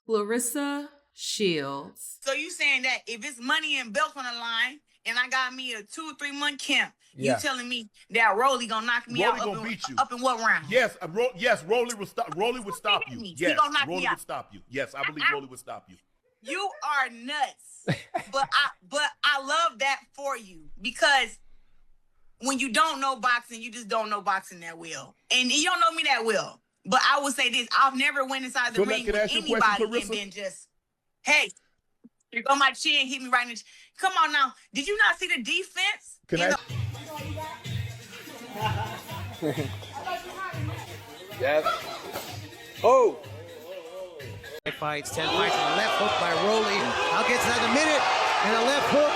Claressa Shields. So you saying that if it's money and belts on the line and I got me a 2 or 3 month camp, you telling me that Rolly gonna knock me out up in what round? Yes, Rolly would stop. Rolly would stop you. Yes, he gonna knock Rolly me out. would stop you. Yes, I believe Rolly would stop you. You are nuts. but I love that for you, because when you don't know boxing, you just don't know boxing that well. And you don't know me that well. But I will say this, I've never went inside the ring with anybody and been just, hey, here go my chin, hit me right in the chin. Come on now. Did you not see the defense? Yes. Oh! Fights, 10 fights, and a left hook by Rolly. I'll get to that in a minute. And a left hook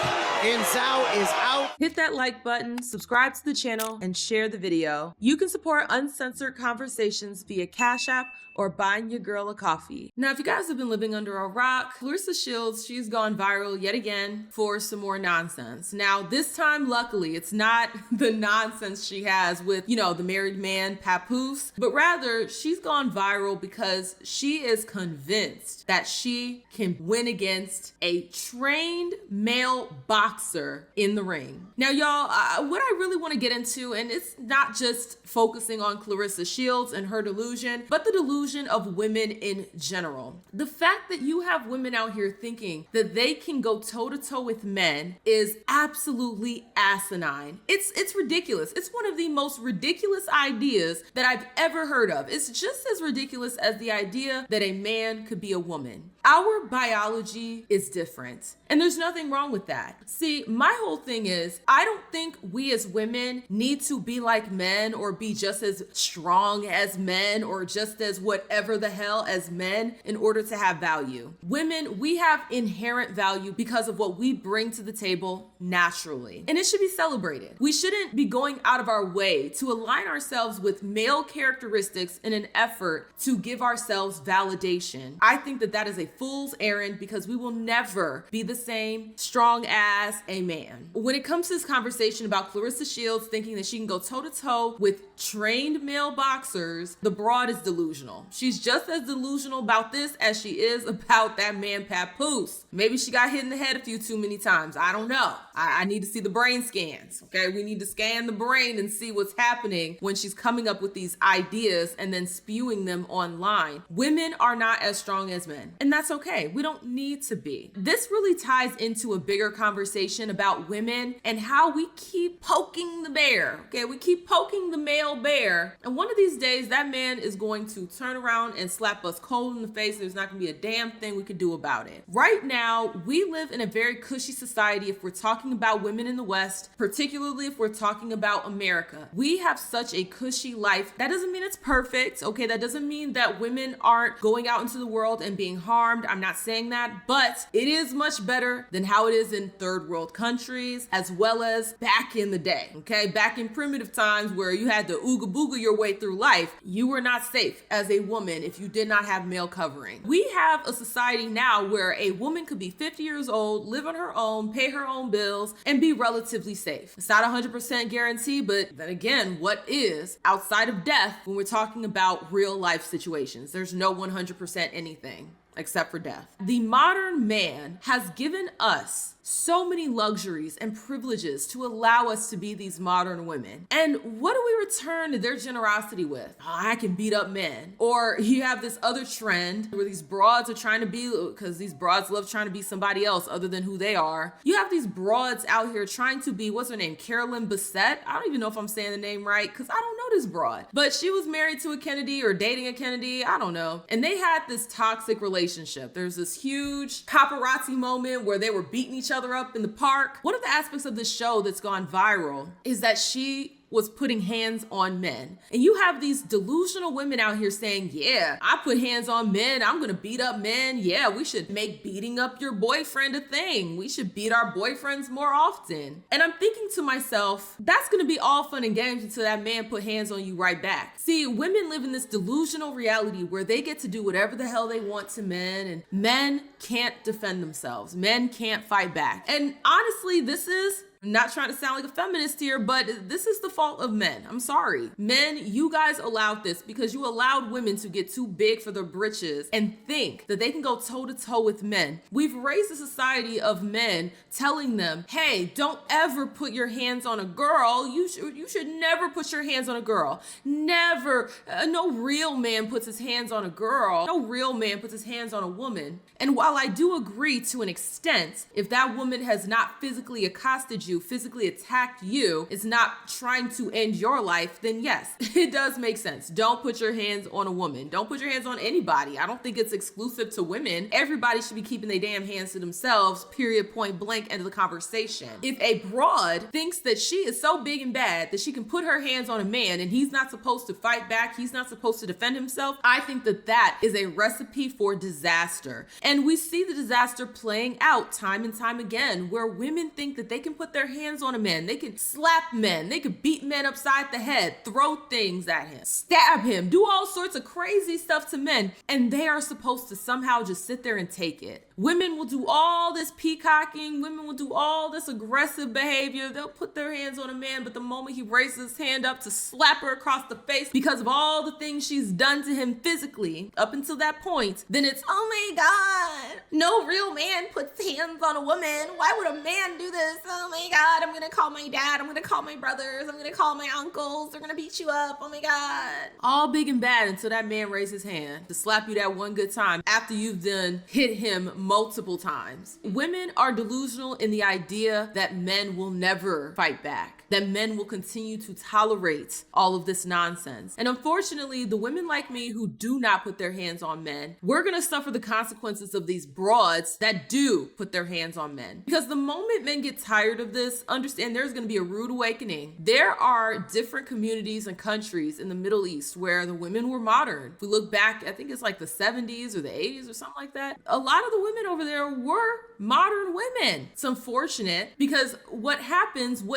in Zhao is out. Hit that like button, subscribe to the channel, and share the video. You can support uncensored conversations via Cash App or buying your girl a coffee. Now, if you guys have been living under a rock, Claressa Shields, she's gone viral yet again for some more nonsense. Now, this time, luckily, it's not the nonsense she has with, the married man, Papoose, but rather she's gone viral because she is convinced that she can win against a trained male boxer in the ring. Now, y'all, what I really want to get into, and it's not just focusing on Claressa Shields and her delusion, but the delusion of women in general. The fact that you have women out here thinking that they can go toe-to-toe with men is absolutely asinine. It's ridiculous. It's one of the most ridiculous ideas that I've ever heard of. It's just as ridiculous as the idea that a man could be a woman. Our biology is different, and there's nothing wrong with that. See, my whole thing is, I don't think we as women need to be like men or be just as strong as men or just as whatever the hell as men in order to have value. Women, we have inherent value because of what we bring to the table naturally, and it should be celebrated. We shouldn't be going out of our way to align ourselves with male characteristics in an effort to give ourselves validation. I think that that is a fool's errand, because we will never be the same strong as a man. When it comes to this conversation about Claressa Shields thinking that she can go toe-to-toe with trained male boxers, the broad is delusional. She's just as delusional about this as she is about that man Papoose. Maybe she got hit in the head a few too many times. I don't know. I need to see the brain scans, okay? We need to scan the brain and see what's happening when she's coming up with these ideas and then spewing them online. Women are not as strong as men, and that's okay. We don't need to be. This really ties into a bigger conversation about women and how we keep poking the bear, okay? We keep poking the male bear, and one of these days that man is going to turn around and slap us cold in the face. There's not gonna be a damn thing we can do about it. Right now, we live in a very cushy society if we're talking about women in the West, particularly if we're talking about America. We have such a cushy life. That doesn't mean it's perfect, okay? That doesn't mean that women aren't going out into the world and being harmed. I'm not saying that, but it is much better than how it is in third world countries, as well as back in the day, okay? Back in primitive times where you had to ooga booga your way through life, you were not safe as a woman if you did not have male covering. We have a society now where a woman could be 50 years old, live on her own, pay her own bills, and be relatively safe. It's not 100% guarantee, but then again, what is outside of death when we're talking about real life situations? There's no 100% anything except for death. The modern man has given us so many luxuries and privileges to allow us to be these modern women. And what do we return to their generosity with? Oh, I can beat up men. Or you have this other trend where these broads are trying to be, because these broads love trying to be somebody else other than who they are. You have these broads out here trying to be, what's her name? Carolyn Bessette? I don't even know if I'm saying the name right, because I don't know this broad. But she was married to a Kennedy or dating a Kennedy, I don't know. And they had this toxic relationship. There's this huge paparazzi moment where they were beating each other up in the park. One of the aspects of this show that's gone viral is that she was putting hands on men. And you have these delusional women out here saying, yeah, I put hands on men, I'm gonna beat up men. Yeah, we should make beating up your boyfriend a thing. We should beat our boyfriends more often. And I'm thinking to myself, that's gonna be all fun and games until that man put hands on you right back. See, women live in this delusional reality where they get to do whatever the hell they want to men, and men can't defend themselves. Men can't fight back. And honestly, this is I'm not trying to sound like a feminist here, but this is the fault of men. I'm sorry. Men, you guys allowed this because you allowed women to get too big for their britches and think that they can go toe to toe with men. We've raised a society of men telling them, hey, don't ever put your hands on a girl. You should never put your hands on a girl. Never. No real man puts his hands on a girl. No real man puts his hands on a woman. And while I do agree to an extent, if that woman has not physically accosted you, physically attacked you, is not trying to end your life, then yes, it does make sense. Don't put your hands on a woman. Don't put your hands on anybody. I don't think it's exclusive to women. Everybody should be keeping their damn hands to themselves, period, point blank, end of the conversation. If a broad thinks that she is so big and bad that she can put her hands on a man and he's not supposed to fight back, he's not supposed to defend himself, I think that that is a recipe for disaster. And we see the disaster playing out time and time again, where women think that they can put their hands on a man, they can slap men, they could beat men upside the head, throw things at him, stab him, do all sorts of crazy stuff to men, and they are supposed to somehow just sit there and take it. Women will do all this peacocking, women will do all this aggressive behavior, they'll put their hands on a man, but the moment he raises his hand up to slap her across the face because of all the things she's done to him physically up until that point, then it's, oh my God, no real man puts hands on a woman. Why would a man do this? Oh my God, I'm gonna call my dad, I'm gonna call my brothers, I'm gonna call my uncles, they're gonna beat you up, oh my God. All big and bad until that man raises his hand to slap you that one good time after you've done hit him multiple times. Women are delusional in the idea that men will never fight back, that men will continue to tolerate all of this nonsense. And unfortunately, the women like me who do not put their hands on men, we're gonna suffer the consequences of these broads that do put their hands on men. Because the moment men get tired of this, understand there's gonna be a rude awakening. There are different communities and countries in the Middle East where the women were modern. If we look back, I think it's like the 70s or the 80s or something like that. A lot of the women over there were modern women. It's unfortunate because what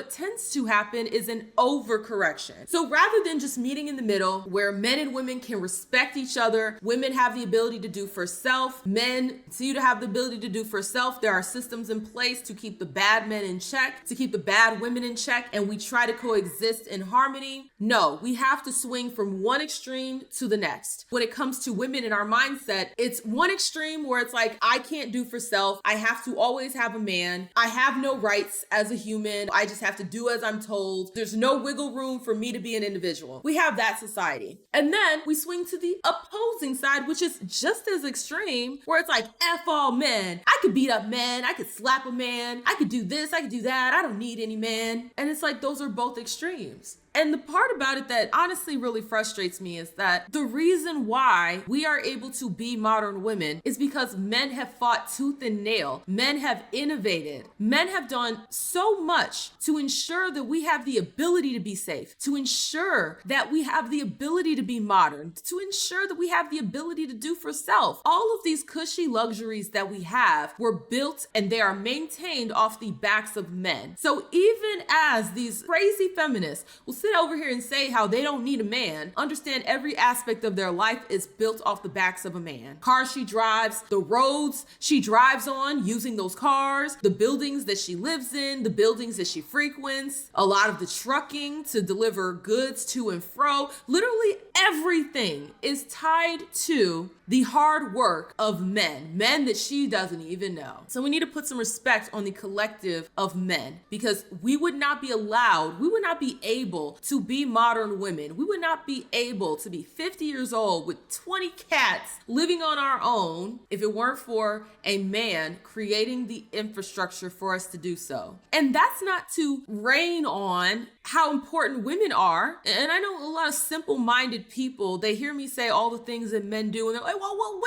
tends to happen is an overcorrection. So rather than just meeting in the middle where men and women can respect each other, women have the ability to do for self, men continue to have the ability to do for self, there are systems in place to keep the bad men in check, to keep the bad women in check, and we try to coexist in harmony. No, we have to swing from one extreme to the next. When it comes to women in our mindset, it's one extreme where it's like, I can't do for self, I have to always have a man, I have no rights as a human, I just have to do as I'm told, there's no wiggle room for me to be an individual. We have that society. And then we swing to the opposing side, which is just as extreme, where it's like, F all men. I could beat up men, I could slap a man, I could do this, I could do that, I don't need any man. And it's like, those are both extremes. And the part about it that honestly really frustrates me is that the reason why we are able to be modern women is because men have fought tooth and nail. Men have innovated. Men have done so much to ensure that we have the ability to be safe, to ensure that we have the ability to be modern, to ensure that we have the ability to do for self. All of these cushy luxuries that we have were built and they are maintained off the backs of men. So even as these crazy feminists will sit over here and say how they don't need a man, understand every aspect of their life is built off the backs of a man. Cars she drives, the roads she drives on using those cars, the buildings that she lives in, the buildings that she frequents, a lot of the trucking to deliver goods to and fro, literally everything is tied to the hard work of men that she doesn't even know. So we need to put some respect on the collective of men, because we would not be allowed, we would not be able to be modern women. We would not be able to be 50 years old with 20 cats living on our own if it weren't for a man creating the infrastructure for us to do so. And that's not to rain on how important women are. And I know a lot of simple-minded people, they hear me say all the things that men do and they're like, well, women.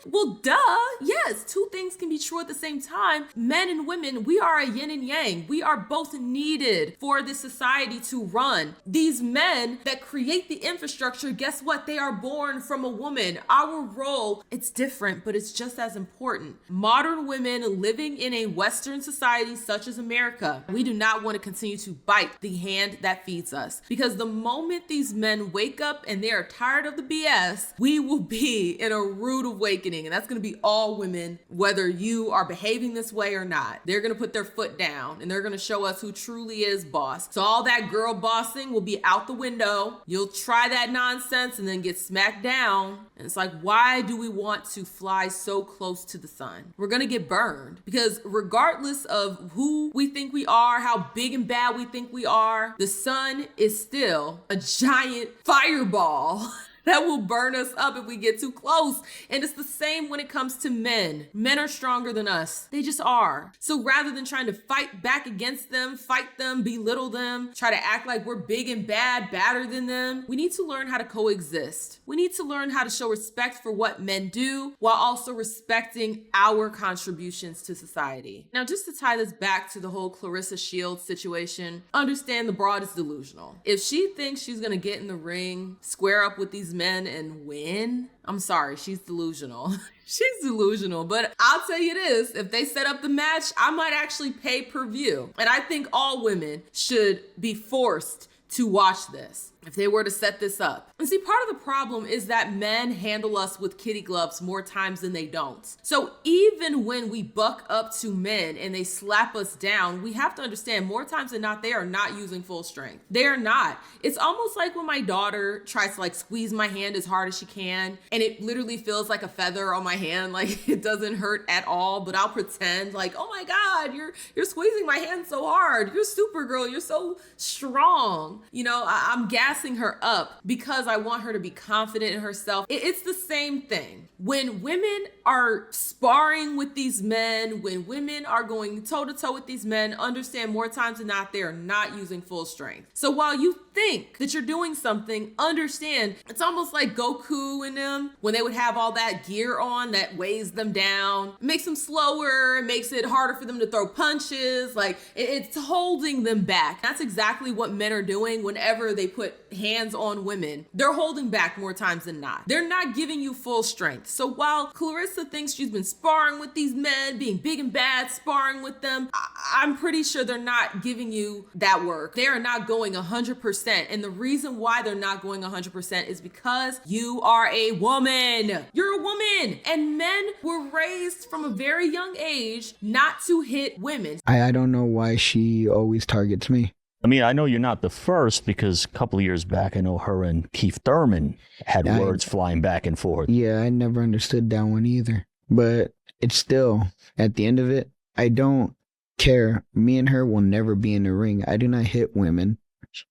Well, duh. Yes, two things can be true at the same time. Men and women, we are a yin and yang. We are both needed for this society to run. These men that create the infrastructure, guess what? They are born from a woman. Our role, it's different, but it's just as important. Modern women living in a Western society such as America, we do not want to continue to bite the hand that feeds us, because the moment these men wake up and they are tired of the BS, we will be in a rude awakening. and that's going to be all women, whether you are behaving this way or not. They're going to put their foot down and they're going to show us who truly is boss. So all that girl bossing will be out the window. You'll try that nonsense and then get smacked down. And it's like, why do we want to fly so close to the sun? We're going to get burned, because regardless of who we think we are, how big and bad we think we are, the sun is still a giant fireball that will burn us up if we get too close. And it's the same when it comes to men. Men are stronger than us. They just are. So rather than trying to fight back against them, fight them, belittle them, try to act like we're big and bad, badder than them, we need to learn how to coexist. We need to learn how to show respect for what men do while also respecting our contributions to society. Now, just to tie this back to the whole Claressa Shields situation, understand the broad is delusional. If she thinks she's gonna get in the ring, square up with these men and win, I'm sorry, she's delusional. She's delusional, but I'll tell you this, if they set up the match, I might actually pay per view. And I think all women should be forced to watch this if they were to set this up. And see, part of the problem is that men handle us with kitty gloves more times than they don't. So even when we buck up to men and they slap us down, we have to understand more times than not, they are not using full strength. They are not. It's almost like when my daughter tries to like squeeze my hand as hard as she can, and it literally feels like a feather on my hand, like it doesn't hurt at all, but I'll pretend like, oh my God, you're squeezing my hand so hard. You're Supergirl, you're so strong. You know, I'm gassing her up because I want her to be confident in herself. It's the same thing. When women are sparring with these men, when women are going toe to toe with these men, understand more times than not, they are not using full strength. So while you think that you're doing something, understand it's almost like Goku and them when they would have all that gear on that weighs them down. It makes them slower, it makes it harder for them to throw punches, like it's holding them back. That's exactly what men are doing whenever they put hands on women. They're holding back more times than not. They're not giving you full strength. So while Claressa thinks she's been sparring with these men, being big and bad, sparring with them, I'm pretty sure they're not giving you that work. They are not going 100%. And the reason why they're not going 100% is because you are a woman. You're a woman. And men were raised from a very young age not to hit women. I don't know why she always targets me. I mean, I know you're not the first, because a couple of years back, I know her and Keith Thurman had words flying back and forth. Yeah, I never understood that one either. But it's still, at the end of it, I don't care. Me and her will never be in the ring. I do not hit women.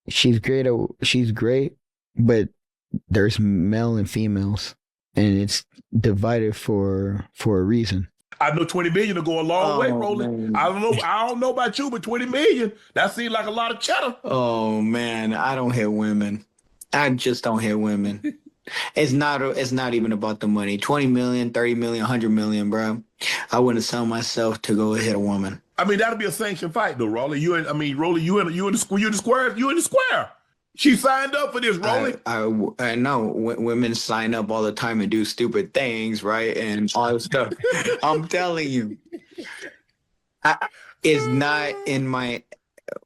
She's great, but there's male and females, and it's divided for a reason. I know 20 million will go a long way, Roland. I don't know about you, but 20 million, that seems like a lot of cheddar. Oh man, I don't hit women. I just don't hit women. It's not even about the money. 20 million, 30 million, 100 million, bro. I wouldn't sell myself to go hit a woman. I mean, that'll be a sanctioned fight though, Rolly. You in the square. She signed up for this, Rolly. I know women sign up all the time and do stupid things, right? And all this stuff. I'm telling you, it's not in my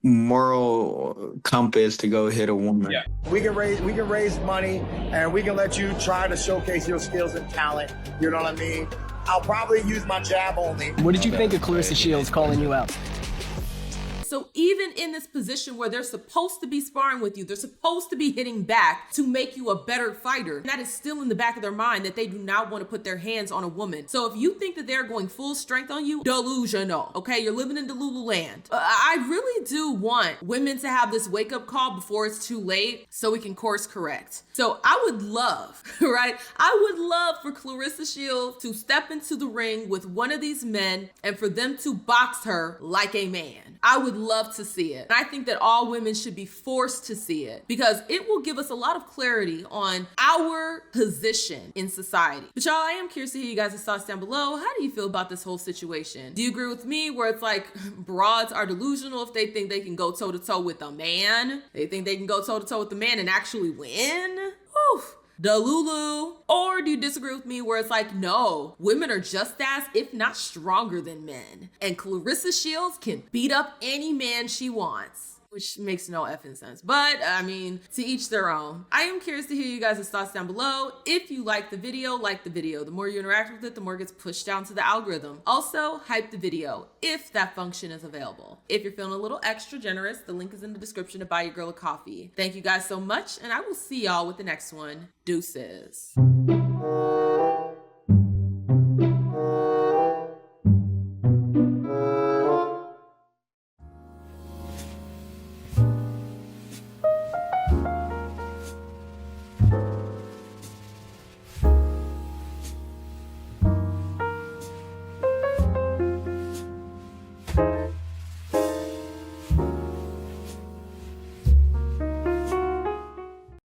moral compass to go hit a woman. Yeah. We can raise money, and we can let you try to showcase your skills and talent. You know what I mean? I'll probably use my jab only. What did you think of Claressa Shields calling you out? So even in this position where they're supposed to be sparring with you, they're supposed to be hitting back to make you a better fighter, that is still in the back of their mind that they do not want to put their hands on a woman. So if you think that they're going full strength on you, delusional, okay? You're living in Delulu land. I really do want women to have this wake-up call before it's too late so we can course correct. So I would love, right? I would love for Claressa Shields to step into the ring with one of these men and for them to box her like a man. I would love to see it. And I think that all women should be forced to see it because it will give us a lot of clarity on our position in society. But y'all, I am curious to hear you guys' thoughts down below. How do you feel about this whole situation? Do you agree with me where it's like broads are delusional if they think they can go toe to toe with a man? They think they can go toe to toe with a man and actually win? Oof. Delulu. Or do you disagree with me where it's like, no, women are just as, if not stronger than men. And Claressa Shields can beat up any man she wants. which makes no effing sense. But I mean, to each their own. I am curious to hear you guys' thoughts down below. If you like the video, like the video. The more you interact with it, the more it gets pushed down to the algorithm. Also, hype the video if that function is available. If you're feeling a little extra generous, the link is in the description to buy your girl a coffee. Thank you guys so much, and I will see y'all with the next one. Deuces.